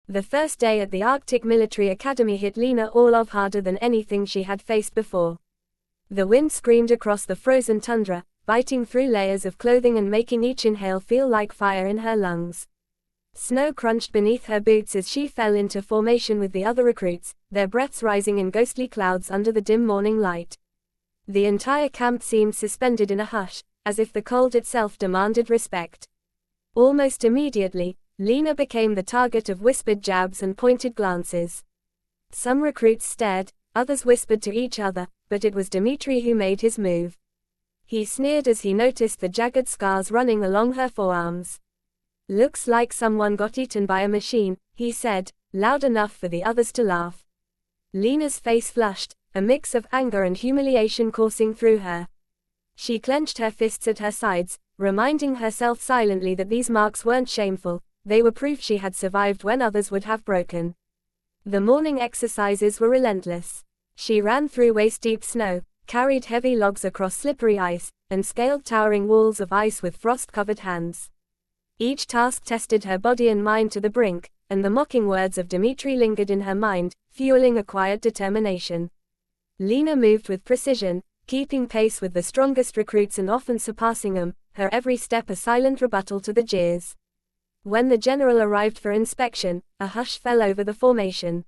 The first day at the Arctic Military Academy hit Lena Orlov harder than anything she had faced before. The wind screamed across the frozen tundra, biting through layers of clothing and making each inhale feel like fire in her lungs. Snow crunched beneath her boots as she fell into formation with the other recruits, their breaths rising in ghostly clouds under the dim morning light. The entire camp seemed suspended in a hush, as if the cold itself demanded respect. Almost immediately, Lena became the target of whispered jabs and pointed glances. Some recruits stared, others whispered to each other, but it was Dmitri who made his move. He sneered as he noticed the jagged scars running along her forearms. "Looks like someone got eaten by a machine," he said, loud enough for the others to laugh. Lena's face flushed, a mix of anger and humiliation coursing through her. She clenched her fists at her sides, reminding herself silently that these marks weren't shameful, they were proof she had survived when others would have broken. The morning exercises were relentless. She ran through waist-deep snow, carried heavy logs across slippery ice, and scaled towering walls of ice with frost-covered hands. Each task tested her body and mind to the brink, and the mocking words of Dmitri lingered in her mind, fueling a quiet determination. Lena moved with precision, keeping pace with the strongest recruits and often surpassing them, her every step a silent rebuttal to the jeers. When the general arrived for inspection, a hush fell over the formation.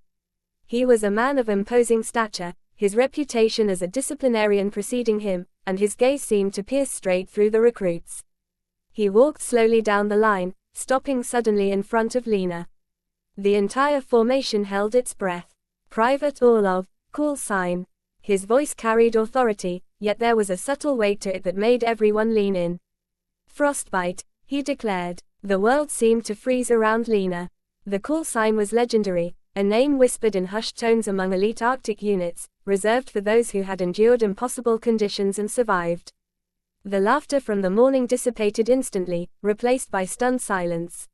He was a man of imposing stature, his reputation as a disciplinarian preceding him, and his gaze seemed to pierce straight through the recruits. He walked slowly down the line, stopping suddenly in front of Lena. The entire formation held its breath. "Private Orlov, call sign." His voice carried authority, yet there was a subtle weight to it that made everyone lean in. "Frostbite," he declared. The world seemed to freeze around Lena. The call sign was legendary, a name whispered in hushed tones among elite Arctic units, reserved for those who had endured impossible conditions and survived. The laughter from the morning dissipated instantly, replaced by stunned silence.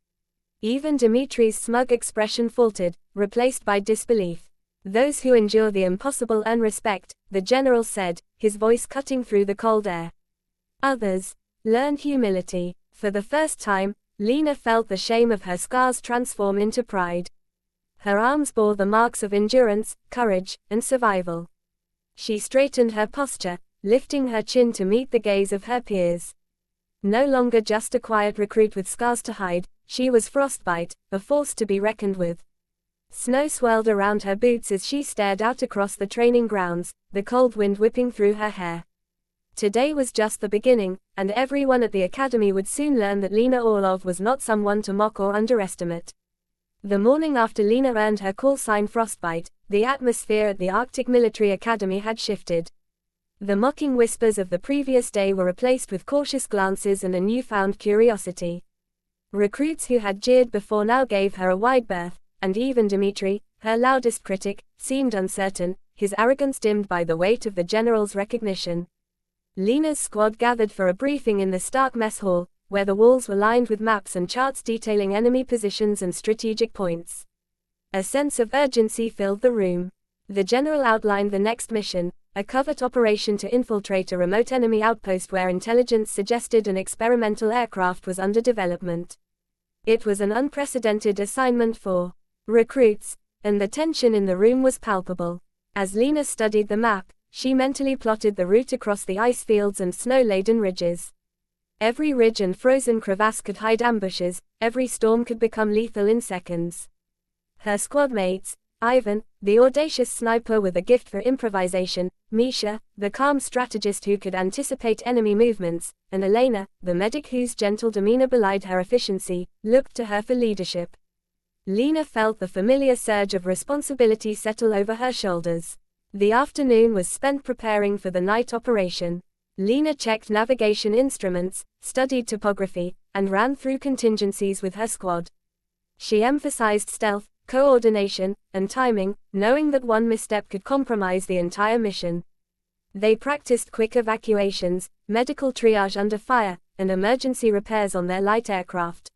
Even Dmitri's smug expression faltered, replaced by disbelief. "Those who endure the impossible earn respect," the general said, his voice cutting through the cold air. "Others learn humility." For the first time, Lena felt the shame of her scars transform into pride. Her arms bore the marks of endurance, courage, and survival. She straightened her posture, lifting her chin to meet the gaze of her peers. No longer just a quiet recruit with scars to hide, she was Frostbite, a force to be reckoned with. Snow swirled around her boots as she stared out across the training grounds, the cold wind whipping through her hair. Today was just the beginning, and everyone at the academy would soon learn that Lena Orlov was not someone to mock or underestimate. The morning after Lena earned her call sign Frostbite, the atmosphere at the Arctic Military Academy had shifted. The mocking whispers of the previous day were replaced with cautious glances and a newfound curiosity. Recruits who had jeered before now gave her a wide berth, and even Dmitri, her loudest critic, seemed uncertain, his arrogance dimmed by the weight of the general's recognition. Lena's squad gathered for a briefing in the stark mess hall, where the walls were lined with maps and charts detailing enemy positions and strategic points. A sense of urgency filled the room. The general outlined the next mission, a covert operation to infiltrate a remote enemy outpost where intelligence suggested an experimental aircraft was under development. It was an unprecedented assignment for recruits, and the tension in the room was palpable. As Lena studied the map, she mentally plotted the route across the ice fields and snow-laden ridges. Every ridge and frozen crevasse could hide ambushes, every storm could become lethal in seconds. Her squad mates, Ivan, the audacious sniper with a gift for improvisation, Misha, the calm strategist who could anticipate enemy movements, and Elena, the medic whose gentle demeanor belied her efficiency, looked to her for leadership. Lena felt the familiar surge of responsibility settle over her shoulders. The afternoon was spent preparing for the night operation. Lena checked navigation instruments, studied topography, and ran through contingencies with her squad. She emphasized stealth, coordination, and timing, knowing that one misstep could compromise the entire mission. They practiced quick evacuations, medical triage under fire, and emergency repairs on their light aircraft.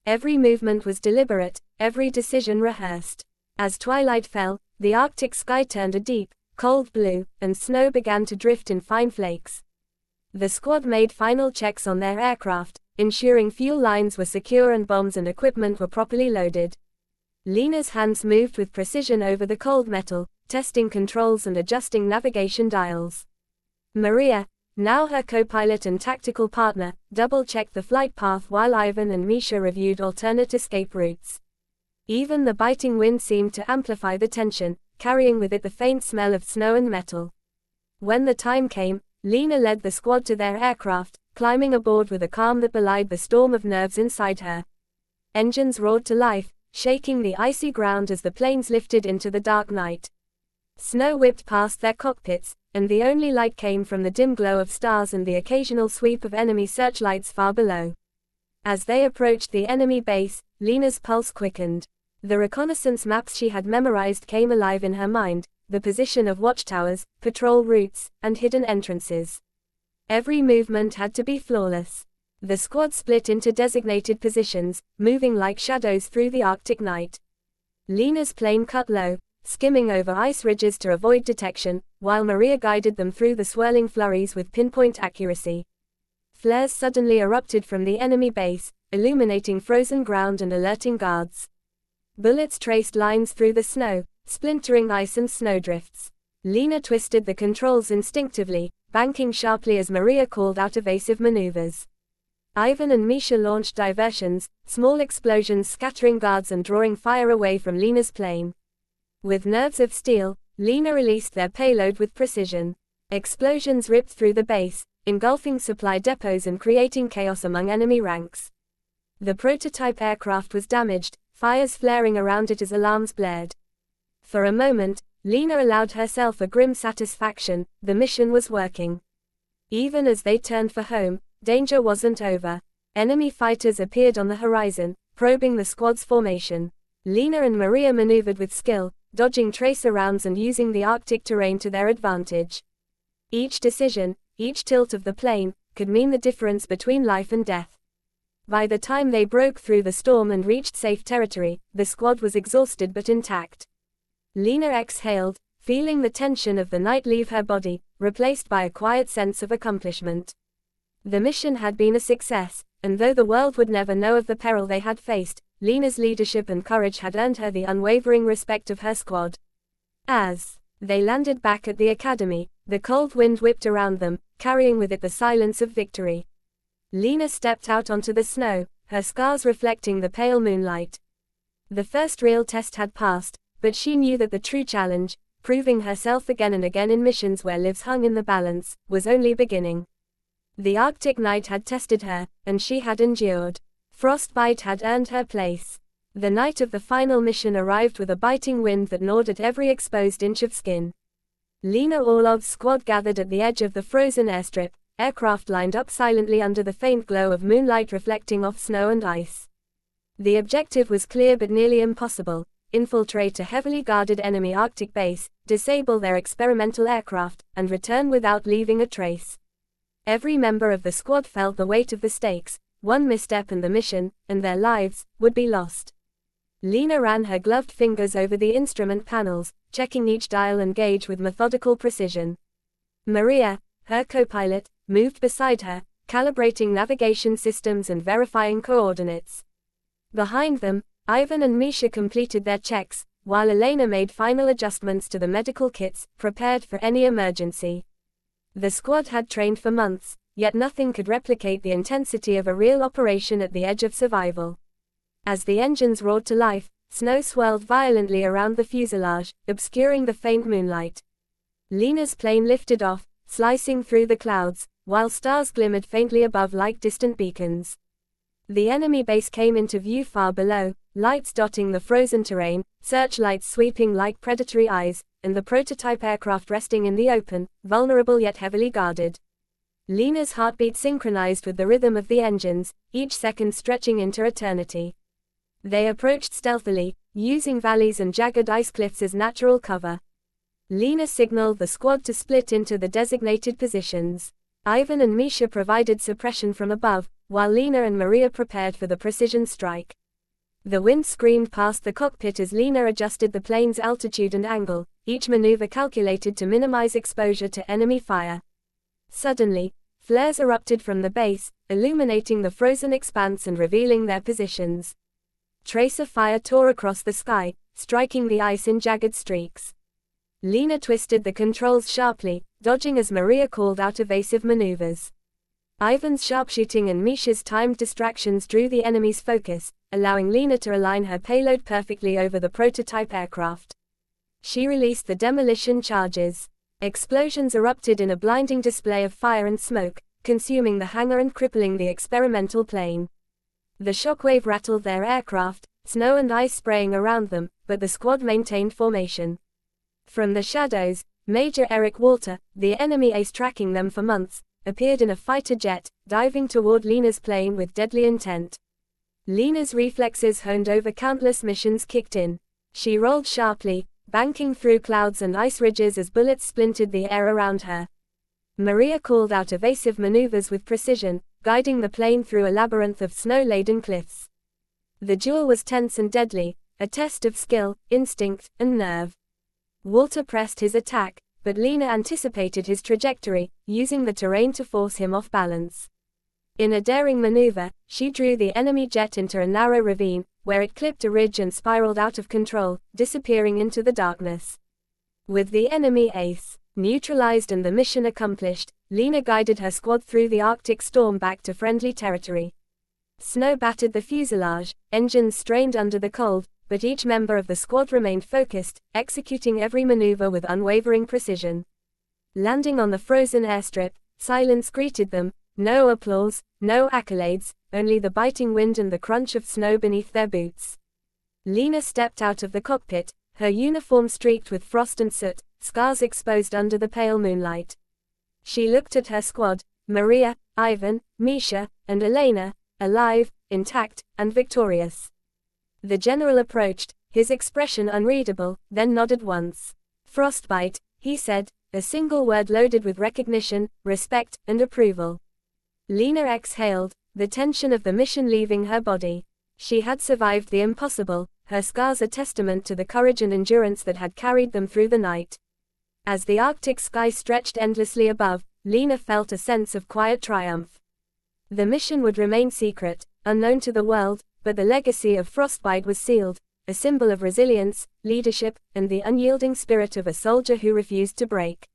Every movement was deliberate, every decision rehearsed. As twilight fell, the Arctic sky turned a deep, cold blue, and snow began to drift in fine flakes. The squad made final checks on their aircraft, ensuring fuel lines were secure and bombs and equipment were properly loaded. Lena's hands moved with precision over the cold metal, testing controls and adjusting navigation dials. Maria, now her co-pilot and tactical partner, double-checked the flight path while Ivan and Misha reviewed alternate escape routes. Even the biting wind seemed to amplify the tension, carrying with it the faint smell of snow and metal. When the time came, Lena led the squad to their aircraft, climbing aboard with a calm that belied the storm of nerves inside her. Engines roared to life, shaking the icy ground as the planes lifted into the dark night. Snow whipped past their cockpits, and the only light came from the dim glow of stars and the occasional sweep of enemy searchlights far below. As they approached the enemy base, Lena's pulse quickened. The reconnaissance maps she had memorized came alive in her mind, the position of watchtowers, patrol routes, and hidden entrances. Every movement had to be flawless. The squad split into designated positions, moving like shadows through the Arctic night. Lena's plane cut low, skimming over ice ridges to avoid detection, while Maria guided them through the swirling flurries with pinpoint accuracy. Flares suddenly erupted from the enemy base, illuminating frozen ground and alerting guards. Bullets traced lines through the snow, splintering ice and snowdrifts. Lena twisted the controls instinctively, banking sharply as Maria called out evasive maneuvers. Ivan and Misha launched diversions, small explosions scattering guards and drawing fire away from Lena's plane. With nerves of steel, Lena released their payload with precision. Explosions ripped through the base, engulfing supply depots and creating chaos among enemy ranks. The prototype aircraft was damaged, fires flaring around it as alarms blared. For a moment, Lena allowed herself a grim satisfaction, the mission was working. Even as they turned for home, danger wasn't over. Enemy fighters appeared on the horizon, probing the squad's formation. Lena and Maria maneuvered with skill, dodging tracer rounds and using the Arctic terrain to their advantage. Each decision, each tilt of the plane, could mean the difference between life and death. By the time they broke through the storm and reached safe territory, the squad was exhausted but intact. Lena exhaled, feeling the tension of the night leave her body, replaced by a quiet sense of accomplishment. The mission had been a success, and though the world would never know of the peril they had faced, Lena's leadership and courage had earned her the unwavering respect of her squad. As they landed back at the academy, the cold wind whipped around them, carrying with it the silence of victory. Lena stepped out onto the snow, her scars reflecting the pale moonlight. The first real test had passed, but she knew that the true challenge, proving herself again and again in missions where lives hung in the balance, was only beginning. The Arctic night had tested her, and she had endured. Frostbite had earned her place. The night of the final mission arrived with a biting wind that gnawed at every exposed inch of skin. Lena Orlov's squad gathered at the edge of the frozen airstrip, aircraft lined up silently under the faint glow of moonlight reflecting off snow and ice. The objective was clear but nearly impossible: infiltrate a heavily guarded enemy Arctic base, disable their experimental aircraft, and return without leaving a trace. Every member of the squad felt the weight of the stakes. One misstep and the mission, and their lives, would be lost. Lena ran her gloved fingers over the instrument panels, checking each dial and gauge with methodical precision. Maria, her co-pilot, moved beside her, calibrating navigation systems and verifying coordinates. Behind them, Ivan and Misha completed their checks, while Elena made final adjustments to the medical kits, prepared for any emergency. The squad had trained for months, yet nothing could replicate the intensity of a real operation at the edge of survival. As the engines roared to life, snow swirled violently around the fuselage, obscuring the faint moonlight. Lena's plane lifted off, slicing through the clouds, while stars glimmered faintly above like distant beacons. The enemy base came into view far below, lights dotting the frozen terrain, searchlights sweeping like predatory eyes, and the prototype aircraft resting in the open, vulnerable yet heavily guarded. Lena's heartbeat synchronized with the rhythm of the engines, each second stretching into eternity. They approached stealthily, using valleys and jagged ice cliffs as natural cover. Lena signaled the squad to split into the designated positions. Ivan and Misha provided suppression from above, while Lena and Maria prepared for the precision strike. The wind screamed past the cockpit as Lena adjusted the plane's altitude and angle, each maneuver calculated to minimize exposure to enemy fire. Suddenly, flares erupted from the base, illuminating the frozen expanse and revealing their positions. trace of fire tore across the sky, striking the ice in jagged streaks. Lena twisted the controls sharply, dodging as Maria called out evasive maneuvers. Ivan's sharpshooting and Misha's timed distractions drew the enemy's focus, allowing Lena to align her payload perfectly over the prototype aircraft. She released the demolition charges. Explosions erupted in a blinding display of fire and smoke, consuming the hangar and crippling the experimental plane. The shockwave rattled their aircraft, snow and ice spraying around them, but the squad maintained formation. From the shadows, Major Eric Walter, the enemy ace tracking them for months, appeared in a fighter jet, diving toward Lena's plane with deadly intent. Lena's reflexes honed over countless missions kicked in. She rolled sharply, banking through clouds and ice ridges as bullets splintered the air around her. Maria called out evasive maneuvers with precision, guiding the plane through a labyrinth of snow-laden cliffs. The duel was tense and deadly, a test of skill, instinct, and nerve. Walter pressed his attack, but Lena anticipated his trajectory, using the terrain to force him off balance. In a daring maneuver, she drew the enemy jet into a narrow ravine, where it clipped a ridge and spiraled out of control, disappearing into the darkness. With the enemy ace neutralized and the mission accomplished, Lena guided her squad through the Arctic storm back to friendly territory. Snow battered the fuselage, engines strained under the cold, but each member of the squad remained focused, executing every maneuver with unwavering precision. Landing on the frozen airstrip, silence greeted them, no applause, no accolades, only the biting wind and the crunch of snow beneath their boots. Lena stepped out of the cockpit, her uniform streaked with frost and soot, scars exposed under the pale moonlight. She looked at her squad, Maria, Ivan, Misha, and Elena, alive, intact, and victorious. The general approached, his expression unreadable, then nodded once. "Frostbite," he said, a single word loaded with recognition, respect, and approval. Lena exhaled, the tension of the mission leaving her body. She had survived the impossible, her scars a testament to the courage and endurance that had carried them through the night. As the Arctic sky stretched endlessly above, Lena felt a sense of quiet triumph. The mission would remain secret, unknown to the world, but the legacy of Frostbite was sealed, a symbol of resilience, leadership, and the unyielding spirit of a soldier who refused to break.